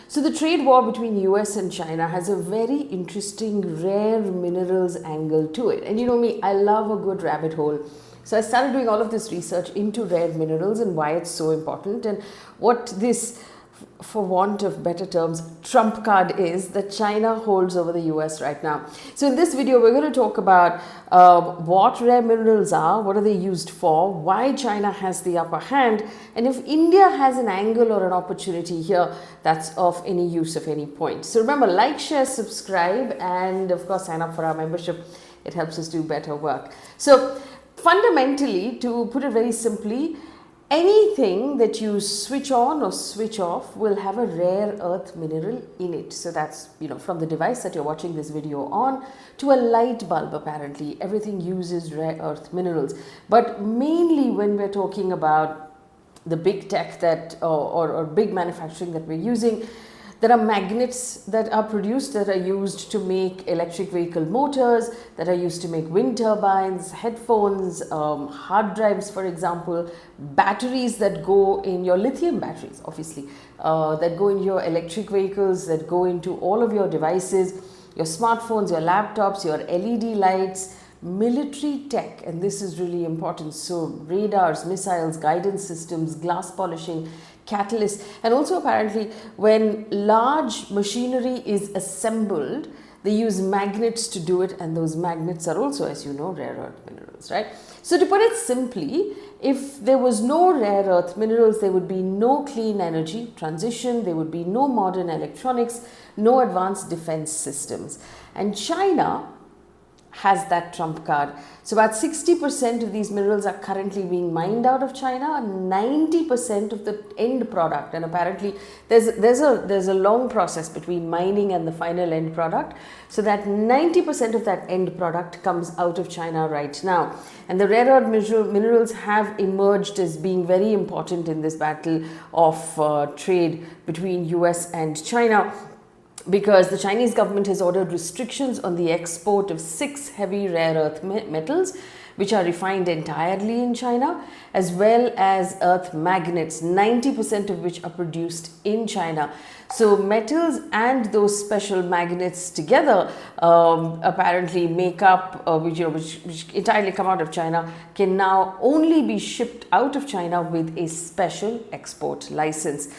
So the trade war between US and China has a very interesting rare minerals angle to it. And you know me, I love a good rabbit hole. So I started doing all of this research into rare minerals and why it's so important and what this, for want of better terms, trump card is that China holds over the US right now. So in this video, we're going to talk about what rare minerals are, what are they used for, why China has the upper hand, and if India has an angle or an opportunity here that's of any use of any point. So remember, like, share, subscribe, and of course sign up for our membership. It helps us do better work. So fundamentally, to put it very simply, anything that you switch on or switch off will have a rare earth mineral in it. So that's, from the device that you're watching this video on to a light bulb, apparently everything uses rare earth minerals. But mainly when we're talking about the big tech that or big manufacturing that we're using, there are magnets that are produced that are used to make electric vehicle motors, that are used to make wind turbines, headphones, hard drives, for example, batteries that go in your lithium batteries, obviously, that go in your electric vehicles, that go into all of your devices, your smartphones, your laptops, your LED lights, military tech, and this is really important. So radars, missiles, guidance systems, glass polishing, catalysts, and also apparently when large machinery is assembled, they use magnets to do it, and those magnets are also, as you know, rare earth minerals, right? So to put it simply, if there was no rare earth minerals, there would be no clean energy transition, there would be no modern electronics, no advanced defense systems. And China has that trump card. So about 60% of these minerals are currently being mined out of China, and 90% of the end product, and apparently there's a long process between mining and the final end product, so that 90% of that end product comes out of China right now. And the rare earth minerals have emerged as being very important in this battle of trade between US and China, because the Chinese government has ordered restrictions on the export of 6 heavy rare earth metals, which are refined entirely in China, as well as earth magnets, 90% of which are produced in China. So metals and those special magnets together apparently make up, which entirely come out of China, can now only be shipped out of China with a special export license.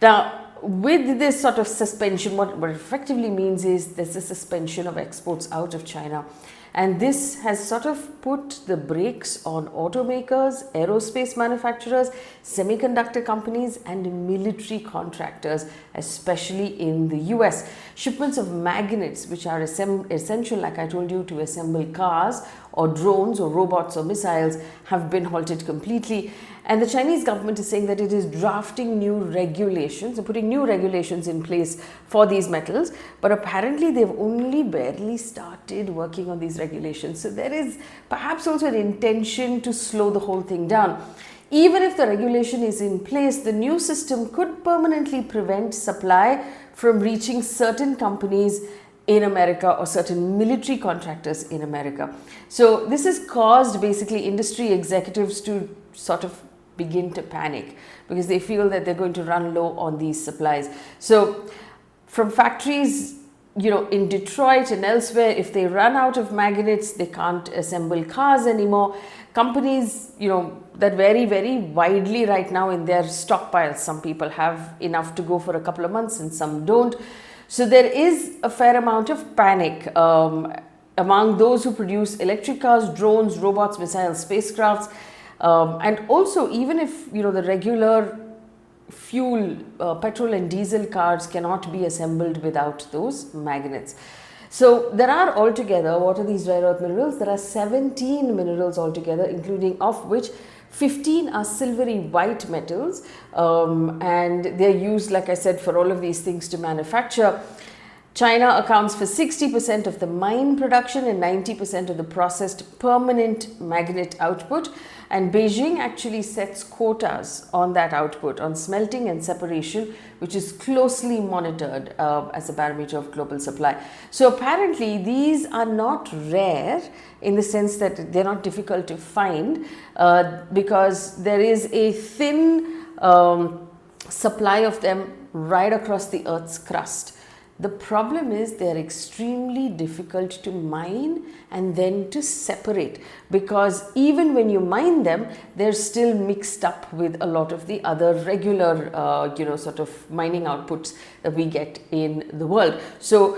Now, with this sort of suspension, what it effectively means is there's a suspension of exports out of China. And this has sort of put the brakes on automakers, aerospace manufacturers, semiconductor companies, and military contractors, especially in the US. Shipments of magnets, which are essential, like I told you, to assemble cars or drones or robots or missiles, have been halted completely. And the Chinese government is saying that it is drafting new regulations and putting new regulations in place for these metals. But apparently they've only barely started working on these regulations. So there is perhaps also an intention to slow the whole thing down. Even if the regulation is in place, the new system could permanently prevent supply from reaching certain companies in America or certain military contractors in America. So this has caused basically industry executives to sort of begin to panic because they feel that they're going to run low on these supplies. So from factories, in Detroit and elsewhere, if they run out of magnets, they can't assemble cars anymore. Companies, that vary very widely right now in their stockpiles. Some people have enough to go for a couple of months and some don't. So there is a fair amount of panic among those who produce electric cars, drones, robots, missiles, spacecrafts. And also, even if the regular fuel, petrol and diesel cars cannot be assembled without those magnets. So there are altogether, what are these rare earth minerals? There are 17 minerals altogether, including of which 15 are silvery white metals, and they're used, like I said, for all of these things to manufacture. China accounts for 60% of the mine production and 90% of the processed permanent magnet output. And Beijing actually sets quotas on that output, on smelting and separation, which is closely monitored as a barometer of global supply. So apparently these are not rare in the sense that they're not difficult to find because there is a thin supply of them right across the Earth's crust. The problem is they're extremely difficult to mine and then to separate, because even when you mine them, they're still mixed up with a lot of the other regular, sort of mining outputs that we get in the world. So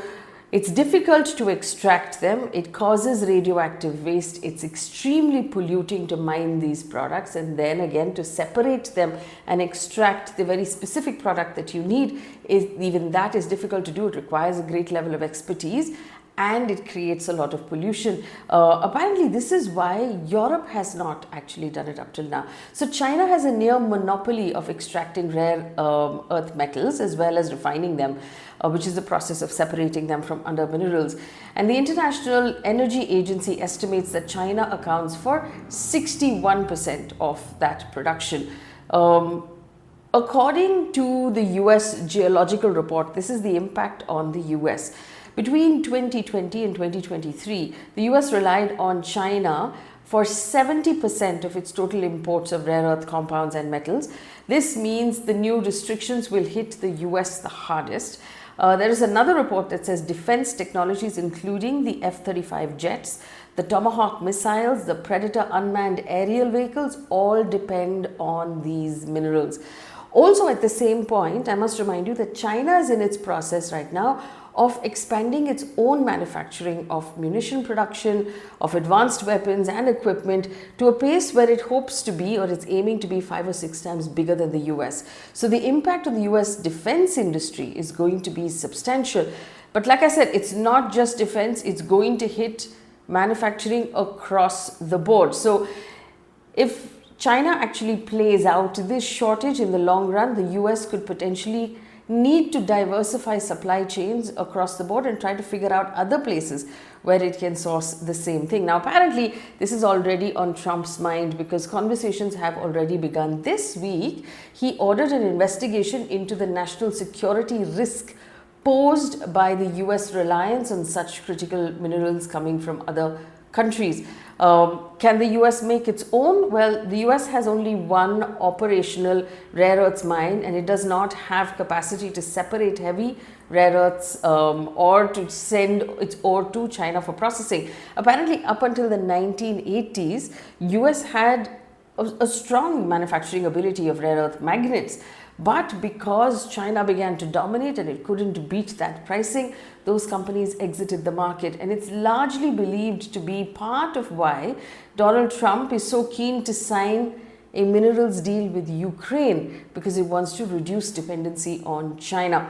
it's difficult to extract them. It causes radioactive waste. It's extremely polluting to mine these products, and then again to separate them and extract the very specific product that you need, even that is difficult to do. It requires a great level of expertise, and it creates a lot of pollution. Apparently, this is why Europe has not actually done it up till now. So China has a near monopoly of extracting rare earth metals as well as refining them, which is the process of separating them from other minerals. And the International Energy Agency estimates that China accounts for 61% of that production. According to the US Geological Report, this is the impact on the US. Between 2020 and 2023, the US relied on China for 70% of its total imports of rare earth compounds and metals. This means the new restrictions will hit the US the hardest. There is another report that says defense technologies, including the F-35 jets, the Tomahawk missiles, the Predator unmanned aerial vehicles, all depend on these minerals. Also, at the same point, I must remind you that China is in its process right now of expanding its own manufacturing of munition production, of advanced weapons and equipment to a pace where it hopes to be, or it's aiming to be, 5 or 6 times bigger than the US. So the impact on the US defense industry is going to be substantial. But like I said, it's not just defense, it's going to hit manufacturing across the board. So if China actually plays out this shortage in the long run, the US could potentially need to diversify supply chains across the board and try to figure out other places where it can source the same thing. Now, apparently, this is already on Trump's mind because conversations have already begun. This week, he ordered an investigation into the national security risk posed by the US reliance on such critical minerals coming from other countries. Can the US make its own? Well, the US has only one operational rare earths mine, and it does not have capacity to separate heavy rare earths or to send its ore to China for processing. Apparently, up until the 1980s, US had a strong manufacturing ability of rare earth magnets. But because China began to dominate and it couldn't beat that pricing, those companies exited the market. And it's largely believed to be part of why Donald Trump is so keen to sign a minerals deal with Ukraine, because he wants to reduce dependency on China.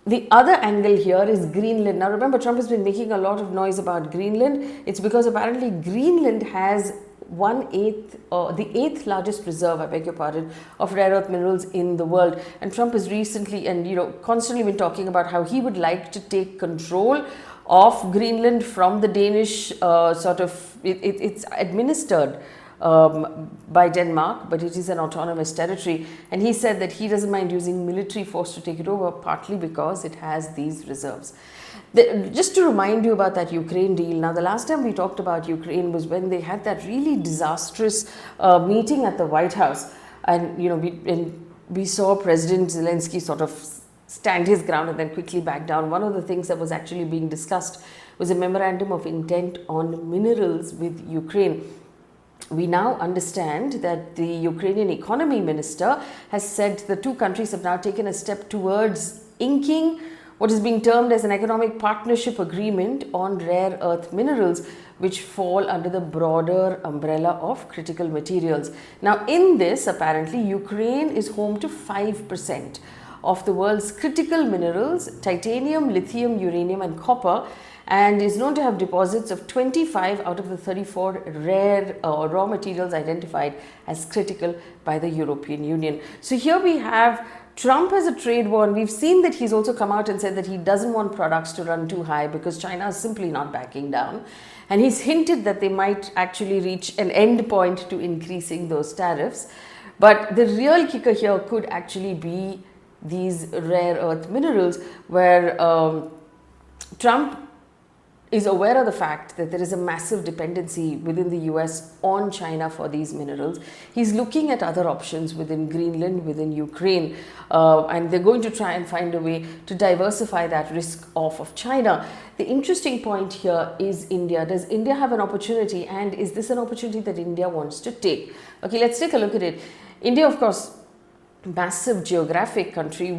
The other angle here is Greenland. Now remember, Trump has been making a lot of noise about Greenland. It's because apparently Greenland has the eighth largest reserve, I beg your pardon, of rare earth minerals in the world. And Trump has recently and constantly been talking about how he would like to take control of Greenland from the Danish it's administered by Denmark, but it is an autonomous territory. And he said that he doesn't mind using military force to take it over, partly because it has these reserves. Just to remind you about that Ukraine deal. Now, the last time we talked about Ukraine was when they had that really disastrous meeting at the White House. And, we saw President Zelensky sort of stand his ground and then quickly back down. One of the things that was actually being discussed was a memorandum of intent on minerals with Ukraine. We now understand that the Ukrainian economy minister has said the two countries have now taken a step towards inking what is being termed as an economic partnership agreement on rare earth minerals, which fall under the broader umbrella of critical materials. Now, in this, apparently, Ukraine is home to 5% of the world's critical minerals, titanium, lithium, uranium, and copper, and is known to have deposits of 25 out of the 34 rare raw materials identified as critical by the European Union. So here we have Trump has a trade war, and we've seen that he's also come out and said that he doesn't want products to run too high because China is simply not backing down. And he's hinted that they might actually reach an end point to increasing those tariffs. But the real kicker here could actually be these rare earth minerals, where Trump is aware of the fact that there is a massive dependency within the US on China for these minerals. He's looking at other options within Greenland, within Ukraine, and they're going to try and find a way to diversify that risk off of China. The interesting point here is India. Does India have an opportunity, and is this an opportunity that India wants to take? Okay, let's take a look at it. India, of course, massive geographic country.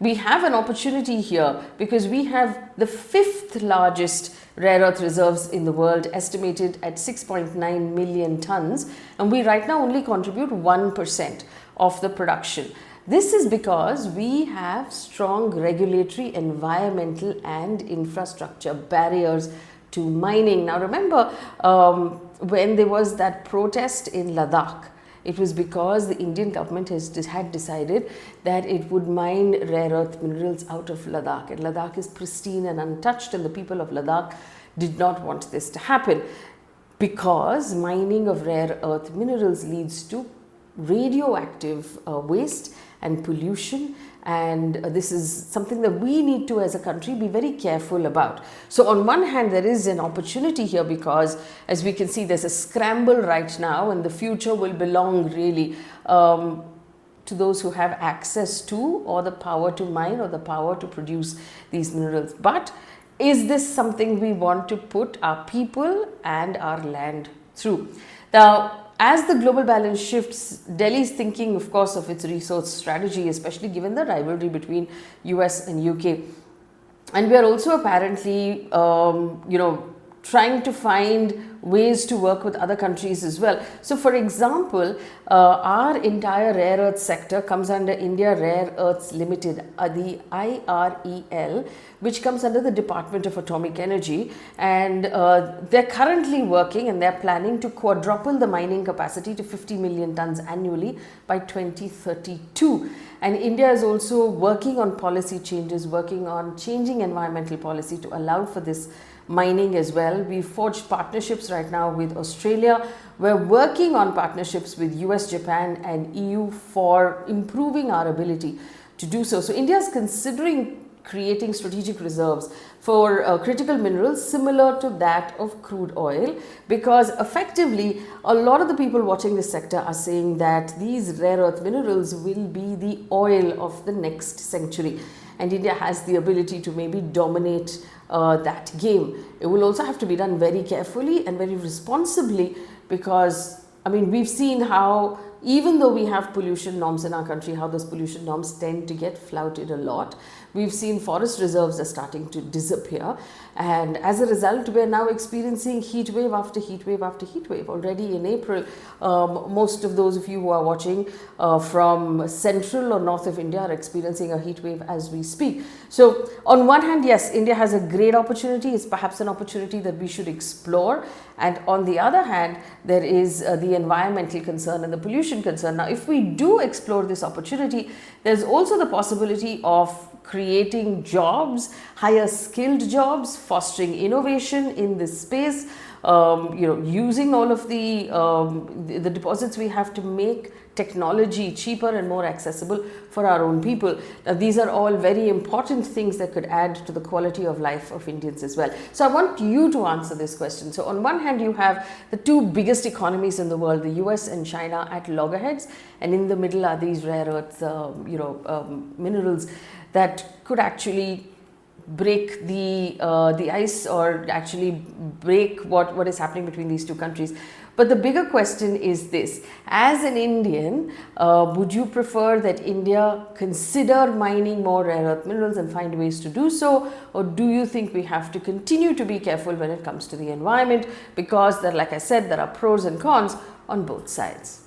We have an opportunity here because we have the 5th largest rare earth reserves in the world, estimated at 6.9 million tons, and we right now only contribute 1% of the production. This is because we have strong regulatory, environmental and infrastructure barriers to mining. Now remember, when there was that protest in Ladakh, it was because the Indian government had decided that it would mine rare earth minerals out of Ladakh, and Ladakh is pristine and untouched, and the people of Ladakh did not want this to happen because mining of rare earth minerals leads to radioactive waste and pollution, and this is something that we need to, as a country, be very careful about. So on one hand, there is an opportunity here because, as we can see, there's a scramble right now, and the future will belong really to those who have access to, or the power to mine, or the power to produce these minerals. But is this something we want to put our people and our land through? Now, as the global balance shifts, Delhi is thinking, of course, of its resource strategy, especially given the rivalry between US and UK. And we are also apparently, trying to find ways to work with other countries as well. So, for example, our entire rare earth sector comes under India Rare Earths Limited, the IREL, which comes under the Department of Atomic Energy, and they're currently working and they're planning to quadruple the mining capacity to 50 million tons annually by 2032. And India is also working on policy changes, working on changing environmental policy to allow for this mining as well. We forged partnerships right now with Australia. We're working on partnerships with US, Japan and EU for improving our ability to do so. So India is considering creating strategic reserves for critical minerals similar to that of crude oil, because effectively a lot of the people watching this sector are saying that these rare earth minerals will be the oil of the next century, and India has the ability to maybe dominate that game. It will also have to be done very carefully and very responsibly, because we've seen how, even though we have pollution norms in our country, how those pollution norms tend to get flouted a lot. We've seen forest reserves are starting to disappear, and as a result, we're now experiencing heat wave after heat wave after heat wave. Already in April, most of those of you who are watching from central or north of India are experiencing a heat wave as we speak. So on one hand, yes, India has a great opportunity. It's perhaps an opportunity that we should explore. And on the other hand, there is the environmental concern and the pollution concern. Now, if we do explore this opportunity, there's also the possibility of creating jobs, higher skilled jobs, fostering innovation in this space, using all of the deposits we have to make technology cheaper and more accessible for our own people. Now, these are all very important things that could add to the quality of life of Indians as well. So I want you to answer this question. So on one hand, you have the two biggest economies in the world, the US and China, at loggerheads, and in the middle are these rare earth minerals that could actually break the ice, or actually break what is happening between these two countries. But the bigger question is this: as an Indian, would you prefer that India consider mining more rare earth minerals and find ways to do so, or do you think we have to continue to be careful when it comes to the environment, because there, like I said, there are pros and cons on both sides?